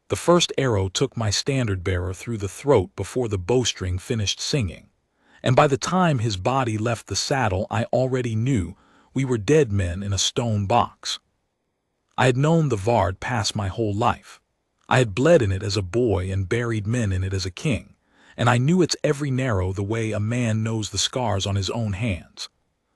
The first arrow took my standard-bearer through the throat before the bowstring finished singing, and by the time his body left the saddle I already knew we were dead men in a stone box. I had known the Vard Pass my whole life. I had bled in it as a boy and buried men in it as a king, and I knew its every narrow the way a man knows the scars on his own hands.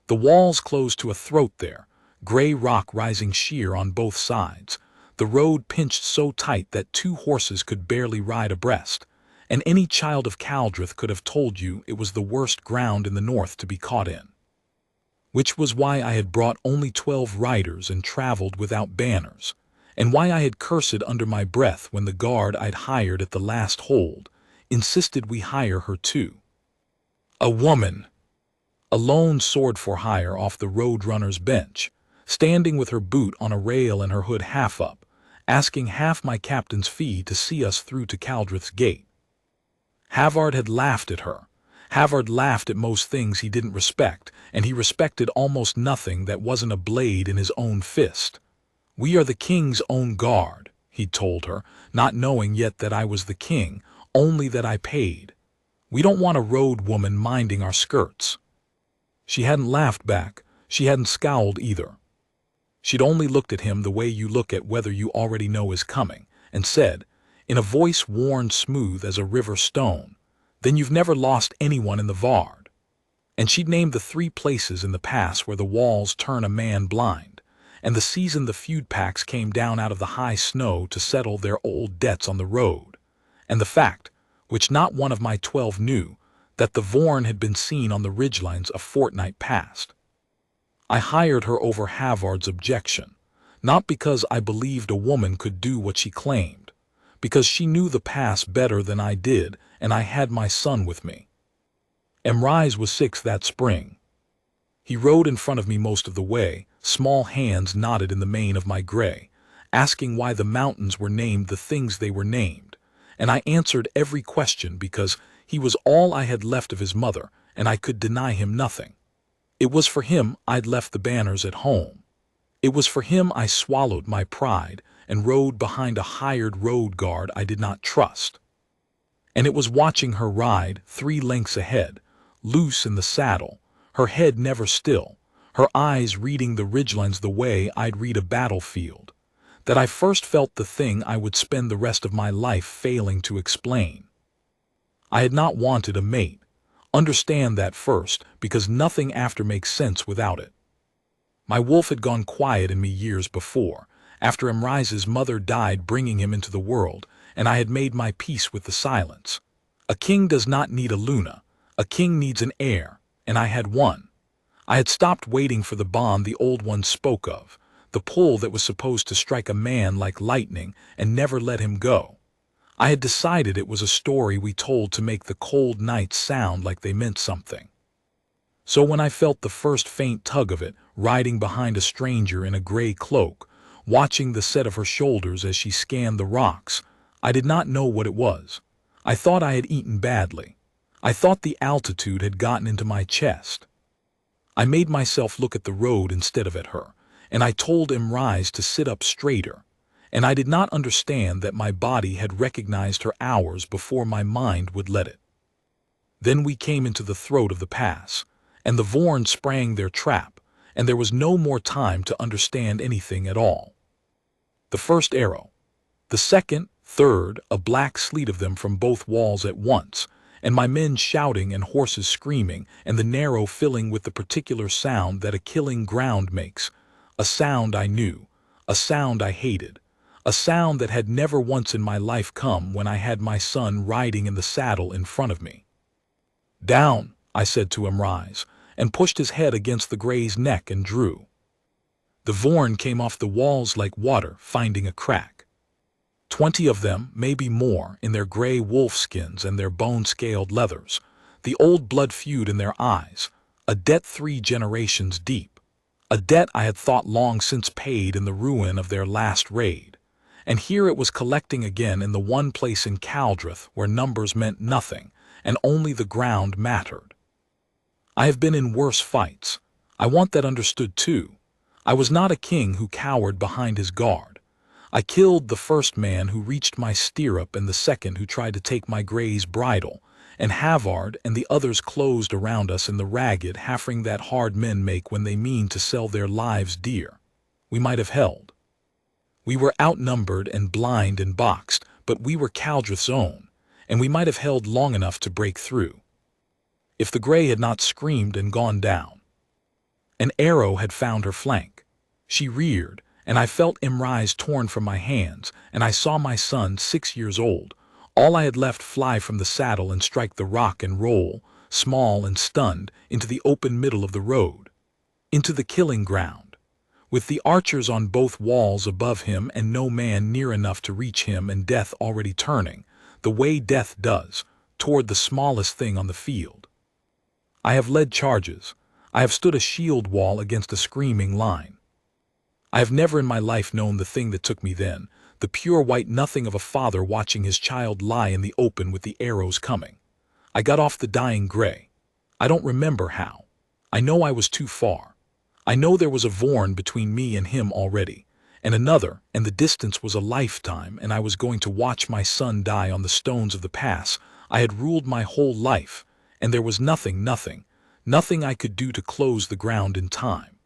The walls closed to a throat there, gray rock rising sheer on both sides, the road pinched so tight that two horses could barely ride abreast, and any child of Caldrith could have told you it was the worst ground in the north to be caught in. Which was why I had brought only 12 riders and traveled without banners, and why I had cursed under my breath when the guard I'd hired at the last hold insisted we hire her too. A woman! A lone sword for hire off the roadrunner's bench, standing with her boot on a rail and her hood half up, asking half my captain's fee to see us through to Caldrith's gate. Havard had laughed at her. Havard laughed at most things he didn't respect, and he respected almost nothing that wasn't a blade in his own fist. "We are the king's own guard," he'd told her, not knowing yet that I was the king, only that I paid. "We don't want a road woman minding our skirts." She hadn't laughed back. She hadn't scowled either. She'd only looked at him the way you look at whether you already know is coming, and said, in a voice worn smooth as a river stone, "Then you've never lost anyone in the Vard." And she'd named the 3 places in the pass where the walls turn a man blind, and the season the feud packs came down out of the high snow to settle their old debts on the road, and the fact, which not one of my 12 knew, that the Vorn had been seen on the ridgelines a fortnight past. I hired her over Havard's objection, not because I believed a woman could do what she claimed, because she knew the pass better than I did, and I had my son with me. Emrys was 6 that spring. He rode in front of me most of the way, small hands knotted in the mane of my gray, asking why the mountains were named the things they were named, and I answered every question because he was all I had left of his mother, and I could deny him nothing. It was for him I'd left the banners at home. It was for him I swallowed my pride and rode behind a hired road guard I did not trust. And it was watching her ride 3 lengths ahead, loose in the saddle, her head never still, her eyes reading the ridgelines the way I'd read a battlefield, that I first felt the thing I would spend the rest of my life failing to explain. I had not wanted a mate. Understand that first, because nothing after makes sense without it. My wolf had gone quiet in me years before, after Emrys's mother died bringing him into the world, and I had made my peace with the silence. A king does not need a Luna. A king needs an heir, and I had one. I had stopped waiting for the bond the old one spoke of, the pull that was supposed to strike a man like lightning and never let him go. I had decided it was a story we told to make the cold nights sound like they meant something. So when I felt the first faint tug of it, riding behind a stranger in a gray cloak, watching the set of her shoulders as she scanned the rocks, I did not know what it was. I thought I had eaten badly. I thought the altitude had gotten into my chest. I made myself look at the road instead of at her, and I told Emrys to sit up straighter, and I did not understand that my body had recognized her hours before my mind would let it. Then we came into the throat of the pass, and the Vorn sprang their trap, and there was no more time to understand anything at all. The first arrow. The second, third, a black sleet of them from both walls at once, and my men shouting and horses screaming, and the narrow filling with the particular sound that a killing ground makes, a sound I knew, a sound I hated, a sound that had never once in my life come when I had my son riding in the saddle in front of me. "Down," I said to Emrys, and pushed his head against the gray's neck and drew. The Vorn came off the walls like water finding a crack. 20 of them, maybe more, in their gray wolfskins and their bone-scaled leathers, the old blood feud in their eyes, a debt 3 generations deep, a debt I had thought long since paid in the ruin of their last raid. And here it was collecting again in the one place in Caldrith where numbers meant nothing, and only the ground mattered. I have been in worse fights. I want that understood too. I was not a king who cowered behind his guard. I killed the first man who reached my stirrup and the second who tried to take my gray's bridle, and Havard and the others closed around us in the ragged haffering that hard men make when they mean to sell their lives dear. We might have held. We were outnumbered and blind and boxed, but we were Caldrith's own, and we might have held long enough to break through. If the gray had not screamed and gone down. An arrow had found her flank. She reared, and I felt Imrai's torn from my hands, and I saw my son, 6 years old, all I had left, fly from the saddle and strike the rock and roll, small and stunned, into the open middle of the road, into the killing ground, with the archers on both walls above him and no man near enough to reach him, and death already turning, the way death does, toward the smallest thing on the field. I have led charges. I have stood a shield wall against a screaming line. I have never in my life known the thing that took me then, the pure white nothing of a father watching his child lie in the open with the arrows coming. I got off the dying gray. I don't remember how. I know I was too far. I know there was a Vorn between me and him already, and another, and the distance was a lifetime, and I was going to watch my son die on the stones of the pass. I had ruled my whole life, and there was nothing I could do to close the ground in time.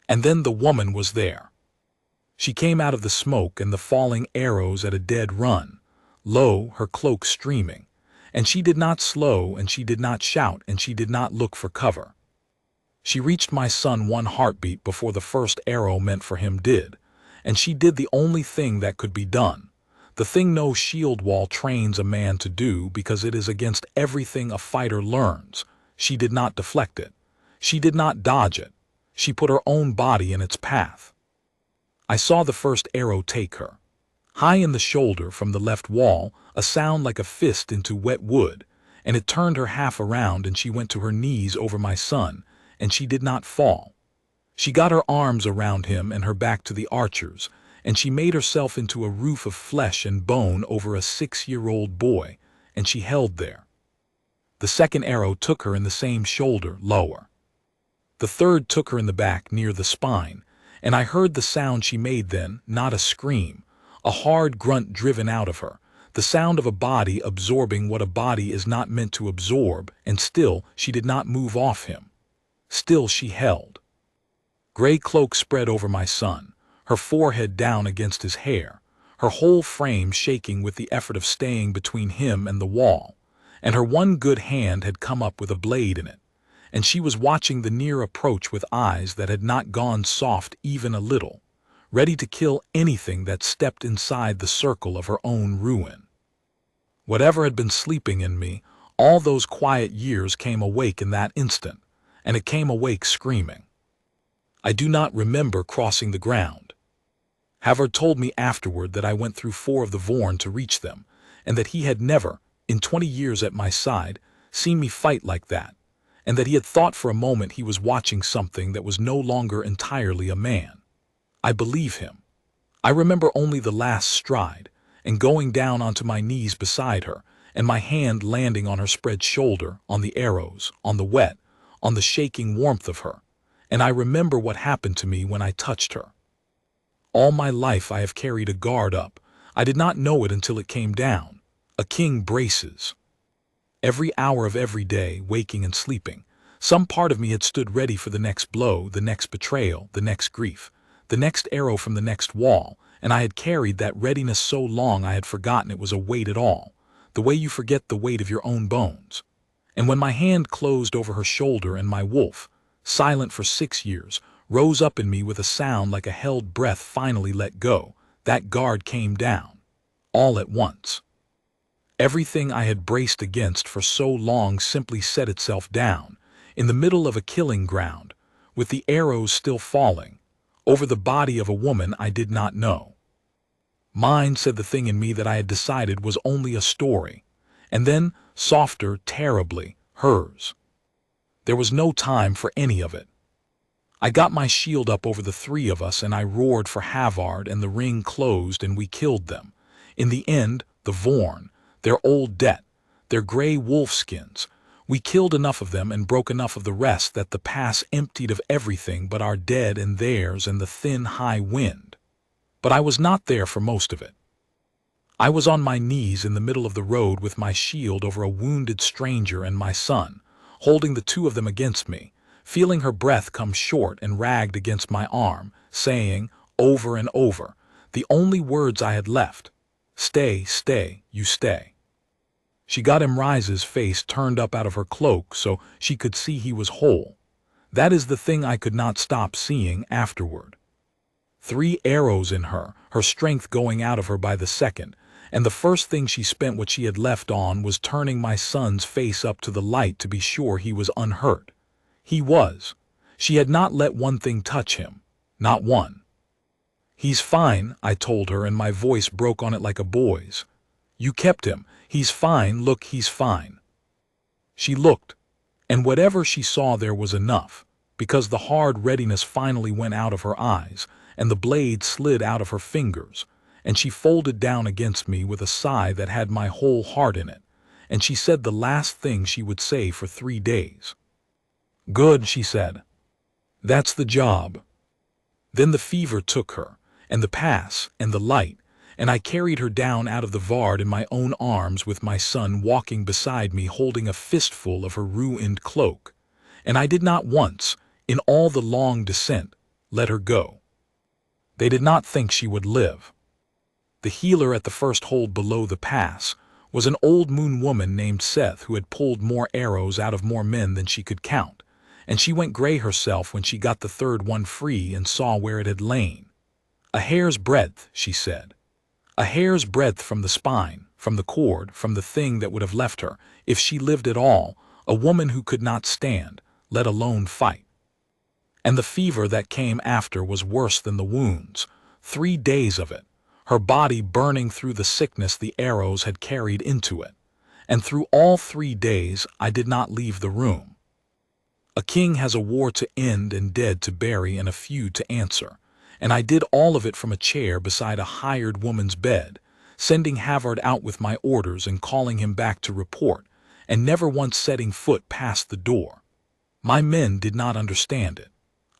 And then the woman was there. She came out of the smoke and the falling arrows at a dead run, low, her cloak streaming, and she did not slow, and she did not shout, and she did not look for cover. She reached my son one heartbeat before the first arrow meant for him did, and she did the only thing that could be done, the thing no shield wall trains a man to do because it is against everything a fighter learns. She did not deflect it. She did not dodge it. She put her own body in its path. I saw the first arrow take her. High in the shoulder from the left wall, a sound like a fist into wet wood, and it turned her half around and she went to her knees over my son, and she did not fall. She got her arms around him and her back to the archers, and she made herself into a roof of flesh and bone over a 6-year-old boy, and she held there. The second arrow took her in the same shoulder, lower. The third took her in the back near the spine, and I heard the sound she made then, not a scream, a hard grunt driven out of her, the sound of a body absorbing what a body is not meant to absorb, and still she did not move off him. Still she held. Gray cloak spread over my son, her forehead down against his hair, her whole frame shaking with the effort of staying between him and the wall, and her one good hand had come up with a blade in it, and she was watching the near approach with eyes that had not gone soft even a little, ready to kill anything that stepped inside the circle of her own ruin. Whatever had been sleeping in me, all those quiet years came awake in that instant, and it came awake screaming. I do not remember crossing the ground. Havard told me afterward that I went through 4 of the Vorn to reach them, and that he had never, in 20 years at my side, seen me fight like that, and that he had thought for a moment he was watching something that was no longer entirely a man. I believe him. I remember only the last stride, and going down onto my knees beside her, and my hand landing on her spread shoulder, on the arrows, on the wet, on the shaking warmth of her, and I remember what happened to me when I touched her. All my life I have carried a guard up. I did not know it until it came down. A king braces. Every hour of every day, waking and sleeping, some part of me had stood ready for the next blow, the next betrayal, the next grief, the next arrow from the next wall, and I had carried that readiness so long I had forgotten it was a weight at all, the way you forget the weight of your own bones. And when my hand closed over her shoulder and my wolf, silent for 6 years, rose up in me with a sound like a held breath finally let go, that guard came down, all at once. Everything I had braced against for so long simply set itself down, in the middle of a killing ground, with the arrows still falling, over the body of a woman I did not know. Mine, said the thing in me that I had decided was only a story, and then, softer, terribly, hers. There was no time for any of it. I got my shield up over the 3 of us and I roared for Havard, and the ring closed and we killed them. In the end, the Vorn, their old debt, their gray wolfskins, we killed enough of them and broke enough of the rest that the pass emptied of everything but our dead and theirs and the thin high wind. but I was not there for most of it. I was on my knees in the middle of the road with my shield over a wounded stranger and my son, holding the two of them against me, feeling her breath come short and ragged against my arm, saying, over and over, the only words I had left, "Stay, stay, you stay." She got Imrize's face turned up out of her cloak so she could see he was whole. That is the thing I could not stop seeing afterward. 3 arrows in her, her strength going out of her by the second, and the first thing she spent what she had left on was turning my son's face up to the light to be sure he was unhurt. He was. She had not let one thing touch him. Not one. "He's fine," I told her, and my voice broke on it like a boy's. "You kept him. He's fine, look, he's fine." She looked, and whatever she saw there was enough, because the hard readiness finally went out of her eyes, and the blade slid out of her fingers, and she folded down against me with a sigh that had my whole heart in it, and she said the last thing she would say for 3 days. "Good," she said. "That's the job." Then the fever took her, and the pass, and the light, and I carried her down out of the Vard in my own arms with my son walking beside me holding a fistful of her ruined cloak, and I did not once, in all the long descent, let her go. They did not think she would live. The healer at the first hold below the pass was an old moon woman named Seth who had pulled more arrows out of more men than she could count, and she went gray herself when she got the third one free and saw where it had lain. "A hair's breadth," she said. "A hair's breadth from the spine, from the cord, from the thing that would have left her, if she lived at all, a woman who could not stand, let alone fight." And the fever that came after was worse than the wounds. 3 days of it, her body burning through the sickness the arrows had carried into it. And through all 3 days I did not leave the room. A king has a war to end and dead to bury and a feud to answer, and I did all of it from a chair beside a hired woman's bed, sending Havard out with my orders and calling him back to report, and never once setting foot past the door. My men did not understand it.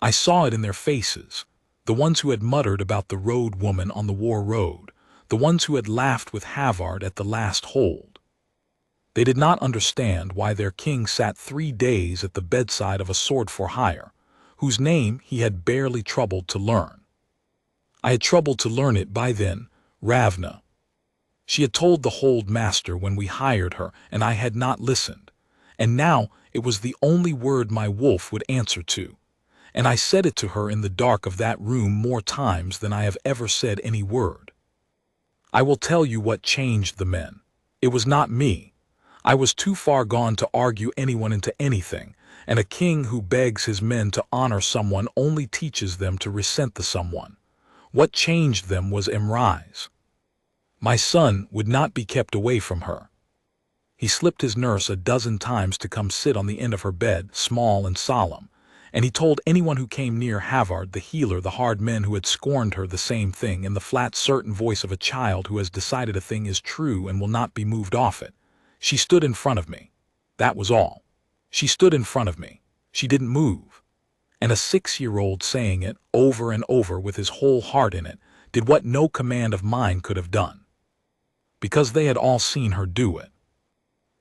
I saw it in their faces, the ones who had muttered about the road woman on the war road, the ones who had laughed with Havard at the last hold. They did not understand why their king sat 3 days at the bedside of a sword for hire, whose name he had barely troubled to learn. I had troubled to learn it by then, Ravna. She had told the hold master when we hired her, and I had not listened, and now it was the only word my wolf would answer to. And I said it to her in the dark of that room more times than I have ever said any word. I will tell you what changed the men. It was not me. I was too far gone to argue anyone into anything, and a king who begs his men to honor someone only teaches them to resent the someone. What changed them was Imrize. My son would not be kept away from her. He slipped his nurse a dozen times to come sit on the end of her bed, small and solemn, and he told anyone who came near Havard, the healer, the hard men who had scorned her, the same thing in the flat, certain voice of a child who has decided a thing is true and will not be moved off it. She stood in front of me. That was all. She stood in front of me. She didn't move. And a 6-year-old saying it over and over with his whole heart in it did what no command of mine could have done. Because they had all seen her do it.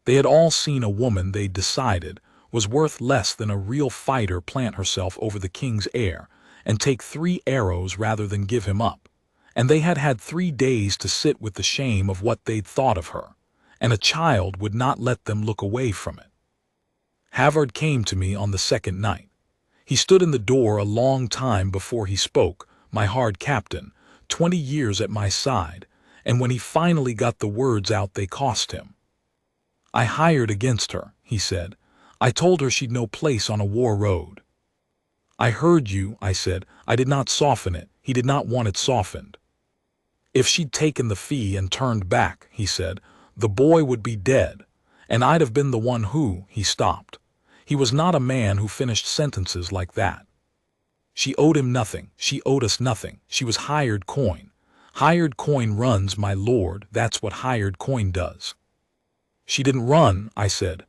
They had all seen a woman they decided was worth less than a real fighter plant herself over the king's heir and take 3 arrows rather than give him up, and they had had 3 days to sit with the shame of what they'd thought of her, and a child would not let them look away from it. Havard came to me on the 2nd night. He stood in the door a long time before he spoke, my hard captain, 20 years at my side, and when he finally got the words out they cost him. "I hired against her," he said. "I told her she'd no place on a war road." "I heard you," I said. "I did not soften it. He did not want it softened." "If she'd taken the fee and turned back," he said, "the boy would be dead, and I'd have been the one who—" He stopped. He was not a man who finished sentences like that. She owed him nothing. She owed us nothing. She was hired coin. Hired coin runs, my lord. That's what hired coin does. "She didn't run," I said.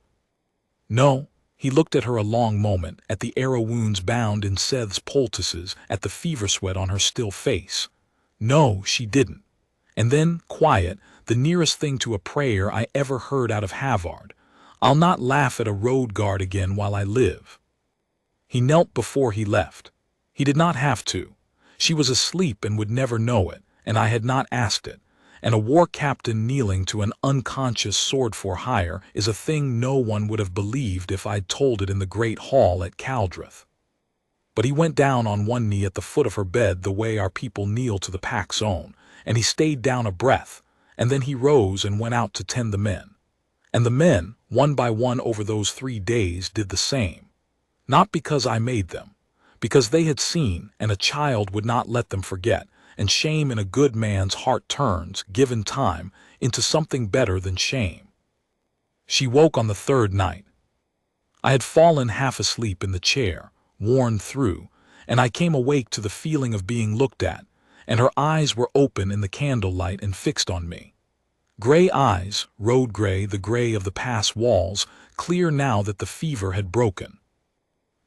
"No." He looked at her a long moment, at the arrow wounds bound in Seth's poultices, at the fever sweat on her still face. No, she didn't. And then, quiet, the nearest thing to a prayer I ever heard out of Havard. I'll not laugh at a road guard again while I live. He knelt before he left. He did not have to. She was asleep and would never know it, and I had not asked it. And a war captain kneeling to an unconscious sword for hire is a thing no one would have believed if I'd told it in the great hall at Caldrith. But he went down on one knee at the foot of her bed the way our people kneel to the pack's own, and he stayed down a breath, and then he rose and went out to tend the men. And the men, one by one over those 3 days, did the same. Not because I made them, because they had seen, and a child would not let them forget, and shame in a good man's heart turns, given time, into something better than shame. She woke on the 3rd night. I had fallen half asleep in the chair, worn through, and I came awake to the feeling of being looked at, and her eyes were open in the candlelight and fixed on me. Gray eyes, road gray, the gray of the pass walls, clear now that the fever had broken.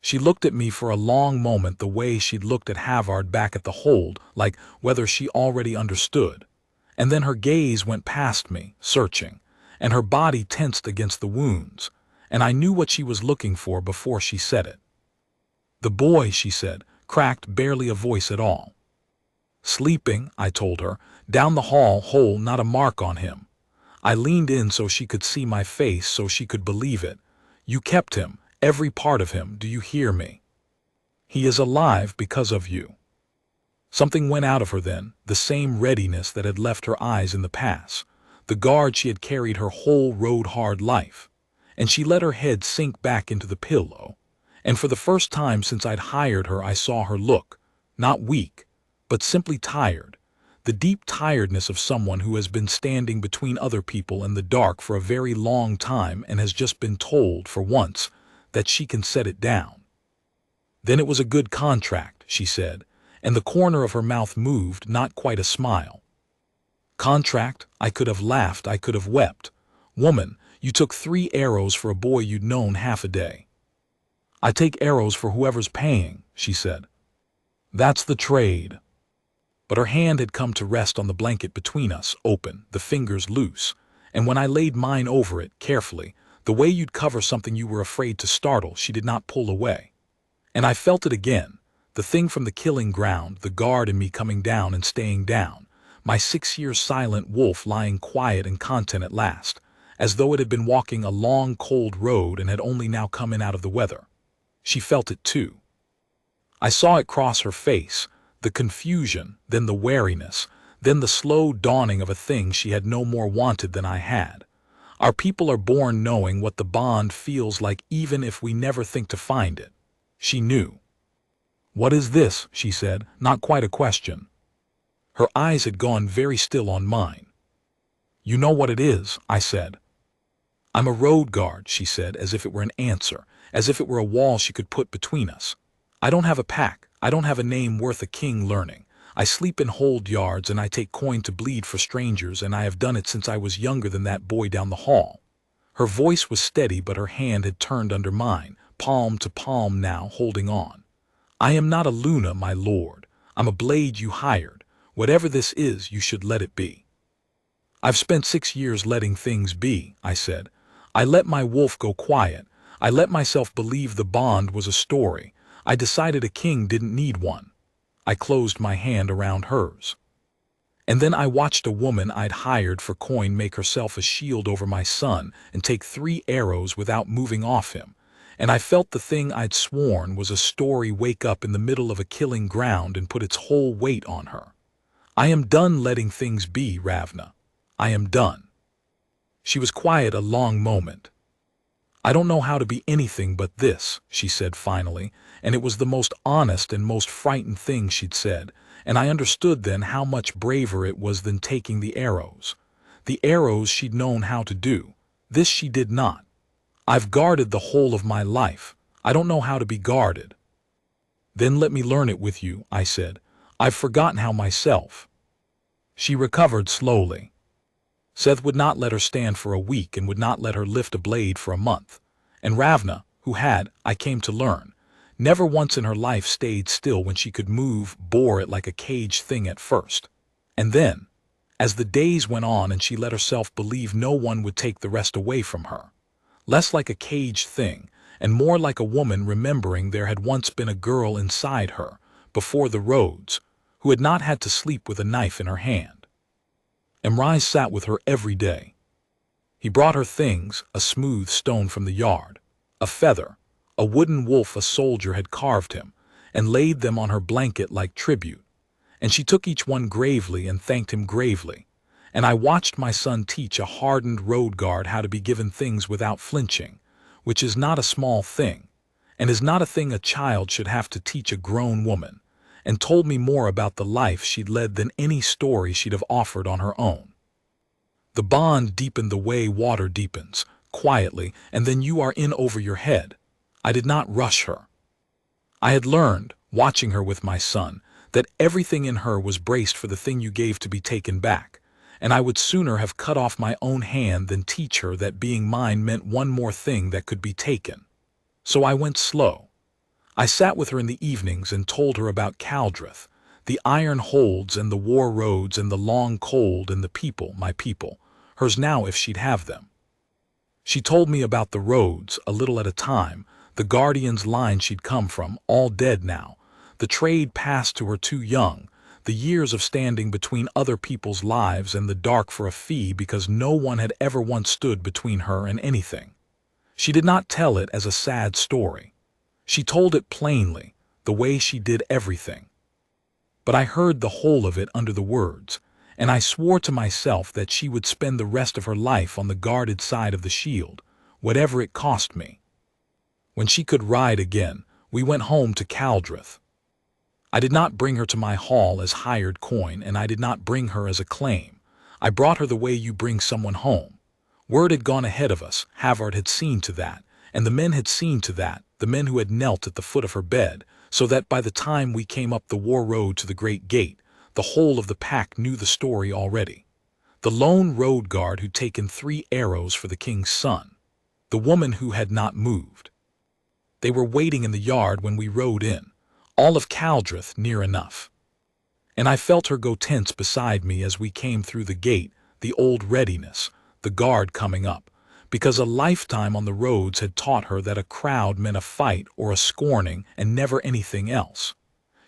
She looked at me for a long moment the way she'd looked at Havard back at the hold, like whether she already understood. And then her gaze went past me, searching, and her body tensed against the wounds, and I knew what she was looking for before she said it. "The boy," she said, cracked barely a voice at all. "Sleeping," I told her, "down the hall, whole, not a mark on him." I leaned in so she could see my face, so she could believe it. "You kept him, every part of him, do you hear me? He is alive because of you." Something went out of her then, the same readiness that had left her eyes in the pass, the guard she had carried her whole road-hard life, and she let her head sink back into the pillow, and for the first time since I'd hired her I saw her look, not weak, but simply tired, the deep tiredness of someone who has been standing between other people and the dark for a very long time and has just been told, for once, that she can set it down. "Then it was a good contract," she said, and the corner of her mouth moved, not quite a smile. "Contract?" I could have laughed, I could have wept. "Woman, you took 3 arrows for a boy you'd known half a day." "I take arrows for whoever's paying," she said. "That's the trade." But her hand had come to rest on the blanket between us, open, the fingers loose, and when I laid mine over it, carefully, the way you'd cover something you were afraid to startle, she did not pull away. And I felt it again, the thing from the killing ground, the guard in me coming down and staying down, my 6 years silent wolf lying quiet and content at last, as though it had been walking a long cold road and had only now come in out of the weather. She felt it too. I saw it cross her face, the confusion, then the wariness, then the slow dawning of a thing she had no more wanted than I had. Our people are born knowing what the bond feels like even if we never think to find it. She knew. "What is this?" she said, not quite a question. Her eyes had gone very still on mine. "You know what it is," I said. "I'm a road guard," she said, as if it were an answer, as if it were a wall she could put between us. "I don't have a pack, I don't have a name worth a king learning. I sleep in hold yards and I take coin to bleed for strangers, and I have done it since I was younger than that boy down the hall." Her voice was steady, but her hand had turned under mine, palm to palm now, holding on. "I am not a Luna, my lord. I'm a blade you hired. Whatever this is, you should let it be." "I've spent 6 years letting things be," I said. "I let my wolf go quiet. I let myself believe the bond was a story. I decided a king didn't need one." I closed my hand around hers. "And then I watched a woman I'd hired for coin make herself a shield over my son and take 3 arrows without moving off him, and I felt the thing I'd sworn was a story wake up in the middle of a killing ground and put its whole weight on her. I am done letting things be, Ravna. I am done." She was quiet a long moment. "I don't know how to be anything but this," she said finally, and it was the most honest and most frightened thing she'd said, and I understood then how much braver it was than taking the arrows. The arrows she'd known how to do. This she did not. "I've guarded the whole of my life. I don't know how to be guarded." "Then let me learn it with you," I said. "I've forgotten how myself." She recovered slowly. Seth would not let her stand for a week and would not let her lift a blade for a month. And Ravna, who had, I came to learn, never once in her life stayed still when she could move, bore it like a caged thing at first. And then, as the days went on and she let herself believe no one would take the rest away from her, less like a caged thing and more like a woman remembering there had once been a girl inside her, before the roads, who had not had to sleep with a knife in her hand. Emrise sat with her every day. He brought her things, a smooth stone from the yard, a feather, a wooden wolf a soldier had carved him, and laid them on her blanket like tribute, and she took each one gravely and thanked him gravely, and I watched my son teach a hardened road guard how to be given things without flinching, which is not a small thing, and is not a thing a child should have to teach a grown woman, and told me more about the life she'd led than any story she'd have offered on her own. The bond deepened the way water deepens, quietly, and then you are in over your head. I did not rush her. I had learned, watching her with my son, that everything in her was braced for the thing you gave to be taken back, and I would sooner have cut off my own hand than teach her that being mine meant one more thing that could be taken. So I went slow. I sat with her in the evenings and told her about Caldrith, the iron holds and the war roads and the long cold and the people, my people, hers now if she'd have them. She told me about the roads, a little at a time, the guardian's line she'd come from, all dead now, the trade passed to her too young, the years of standing between other people's lives and the dark for a fee because no one had ever once stood between her and anything. She did not tell it as a sad story. She told it plainly, the way she did everything. But I heard the whole of it under the words, and I swore to myself that she would spend the rest of her life on the guarded side of the shield, whatever it cost me. When she could ride again, we went home to Caldrith. I did not bring her to my hall as hired coin, and I did not bring her as a claim. I brought her the way you bring someone home. Word had gone ahead of us, Havard had seen to that, and the men had seen to that, the men who had knelt at the foot of her bed, so that by the time we came up the war road to the great gate, the whole of the pack knew the story already. The lone road guard who'd taken 3 arrows for the king's son. The woman who had not moved. They were waiting in the yard when we rode in, all of Caldrith near enough. And I felt her go tense beside me as we came through the gate, the old readiness, the guard coming up, because a lifetime on the roads had taught her that a crowd meant a fight or a scorning and never anything else.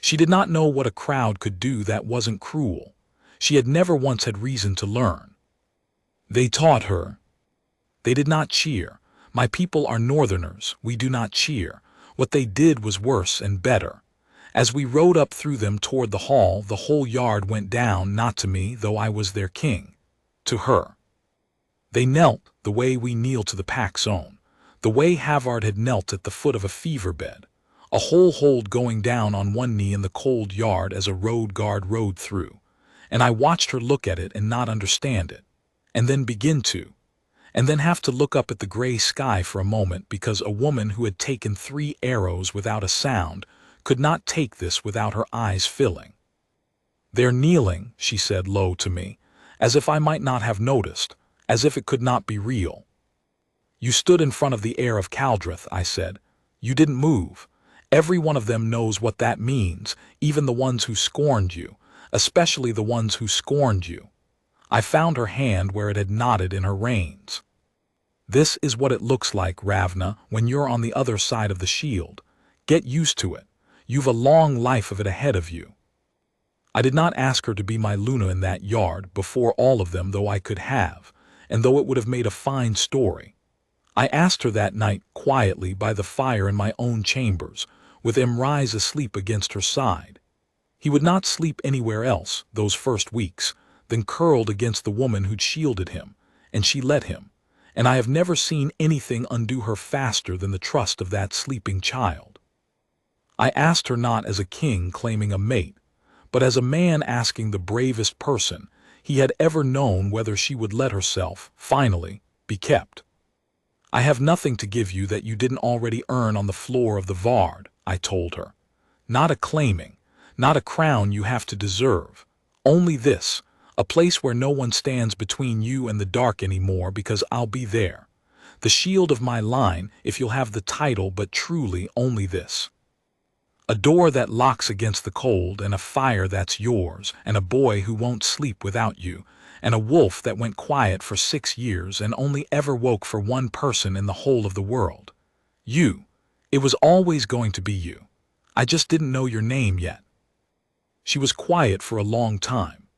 She did not know what a crowd could do that wasn't cruel. She had never once had reason to learn. They taught her. They did not cheer. My people are northerners, we do not cheer. What they did was worse and better. As we rode up through them toward the hall, the whole yard went down, not to me, though I was their king. To her. They knelt the way we kneel to the pack's own, the way Havard had knelt at the foot of a fever bed, a whole hold going down on one knee in the cold yard as a road guard rode through, and I watched her look at it and not understand it, and then begin to, and then have to look up at the gray sky for a moment because a woman who had taken 3 arrows without a sound could not take this without her eyes filling. "They're kneeling," she said low to me, as if I might not have noticed, as if it could not be real. "You stood in front of the heir of Caldrith," I said. "You didn't move. Every one of them knows what that means, even the ones who scorned you, especially the ones who scorned you." I found her hand where it had knotted in her reins. "This is what it looks like, Ravna, when you're on the other side of the shield. Get used to it. You've a long life of it ahead of you." I did not ask her to be my Luna in that yard before all of them, though I could have, and though it would have made a fine story. I asked her that night quietly by the fire in my own chambers, with Emrise asleep against her side. He would not sleep anywhere else those first weeks, then curled against the woman who'd shielded him, and she let him, and I have never seen anything undo her faster than the trust of that sleeping child. I asked her not as a king claiming a mate, but as a man asking the bravest person he had ever known whether she would let herself, finally, be kept. "I have nothing to give you that you didn't already earn on the floor of the Vard," I told her. "Not a claiming, not a crown you have to deserve. Only this, a place where no one stands between you and the dark anymore because I'll be there. The shield of my line if you'll have the title, but truly only this." A door that locks against the cold, and a fire that's yours, and a boy who won't sleep without you, and a wolf that went quiet for 6 years and only ever woke for one person in the whole of the world. You. It was always going to be you. I just didn't know your name yet." She was quiet for a long time.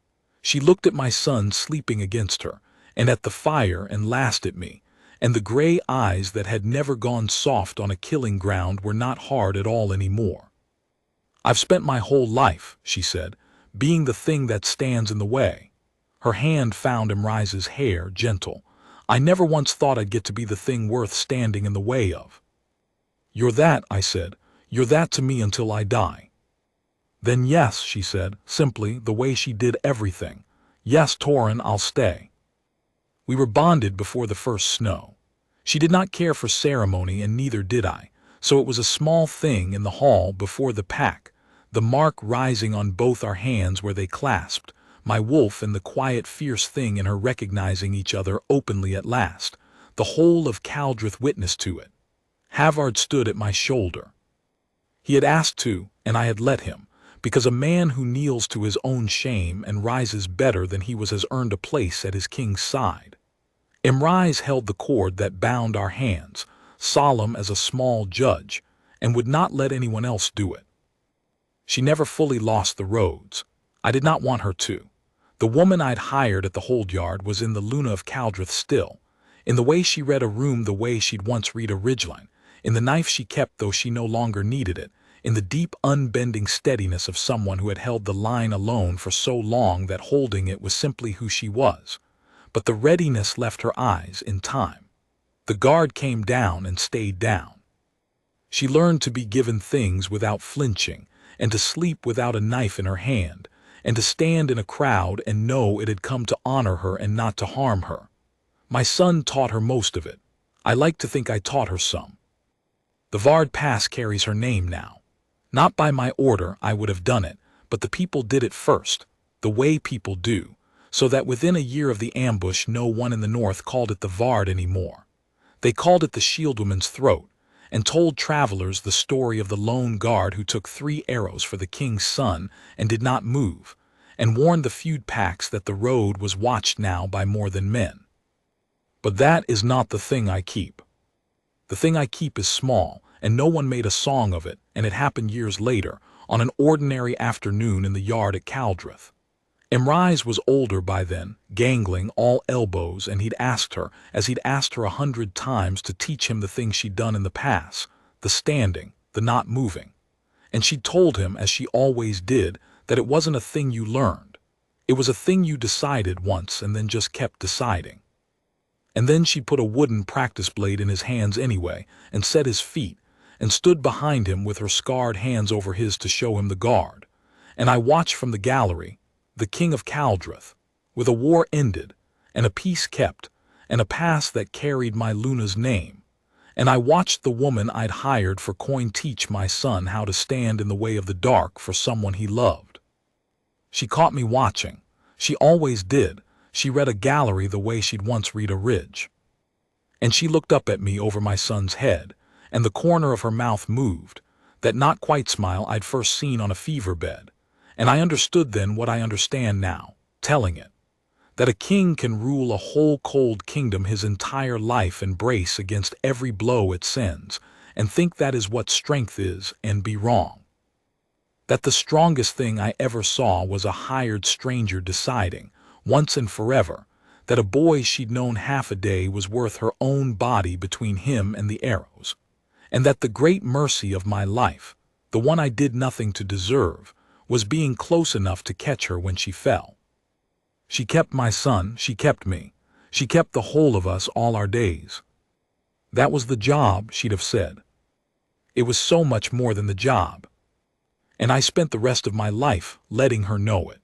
She looked at my son sleeping against her, and at the fire, and last at me, and the gray eyes that had never gone soft on a killing ground were not hard at all anymore. "I've spent my whole life," she said, "being the thing that stands in the way." Her hand found Imrise's hair, gentle. "I never once thought I'd get to be the thing worth standing in the way of." "You're that," I said. "You're that to me until I die." "Then yes," she said, simply, the way she did everything. "Yes, Torin, I'll stay." We were bonded before the first snow. She did not care for ceremony, and neither did I, so it was a small thing in the hall before the pack, the mark rising on both our hands where they clasped, my wolf and the quiet, fierce thing in her recognizing each other openly at last. The whole of Caldrith witnessed to it. Havard stood at my shoulder. He had asked to, and I had let him, because a man who kneels to his own shame and rises better than he was has earned a place at his king's side. Imrise held the cord that bound our hands, solemn as a small judge, and would not let anyone else do it. She never fully lost the roads. I did not want her to. The woman I'd hired at the hold yard was in the Luna of Caldrith still, in the way she read a room the way she'd once read a ridgeline, in the knife she kept though she no longer needed it, in the deep unbending steadiness of someone who had held the line alone for so long that holding it was simply who she was. But the readiness left her eyes in time. The guard came down and stayed down. She learned to be given things without flinching, and to sleep without a knife in her hand, and to stand in a crowd and know it had come to honor her and not to harm her. My son taught her most of it. I like to think I taught her some. The Vard Pass carries her name now. Not by my order, I would have done it, but the people did it first, the way people do, so that within a year of the ambush no one in the north called it the Vard anymore. They called it the Shieldwoman's Throat, and told travelers the story of the lone guard who took 3 arrows for the king's son and did not move, and warned the feud packs that the road was watched now by more than men. But that is not the thing I keep. The thing I keep is small, and no one made a song of it, and it happened years later, on an ordinary afternoon in the yard at Caldrith. Imrise was older by then, gangling, all elbows, and he'd asked her, as he'd asked her 100 times, to teach him the thing she'd done in the pass, the standing, the not moving. And she'd told him, as she always did, that it wasn't a thing you learned. It was a thing you decided once and then just kept deciding. And then she'd put a wooden practice blade in his hands anyway, and set his feet, and stood behind him with her scarred hands over his to show him the guard. And I watched from the gallery, the king of Caldrith, with a war ended, and a peace kept, and a pass that carried my Luna's name. And I watched the woman I'd hired for coin teach my son how to stand in the way of the dark for someone he loved. She caught me watching. She always did. She read a gallery the way she'd once read a ridge. And she looked up at me over my son's head, and the corner of her mouth moved, that not quite smile I'd first seen on a fever bed. And I understood then what I understand now, telling it, that a king can rule a whole cold kingdom his entire life and brace against every blow it sends, and think that is what strength is, and be wrong. That the strongest thing I ever saw was a hired stranger deciding, once and forever, that a boy she'd known half a day was worth her own body between him and the arrows, and that the great mercy of my life, the one I did nothing to deserve, was being close enough to catch her when she fell. She kept my son, she kept me, she kept the whole of us all our days. That was the job, she'd have said. It was so much more than the job. And I spent the rest of my life letting her know it.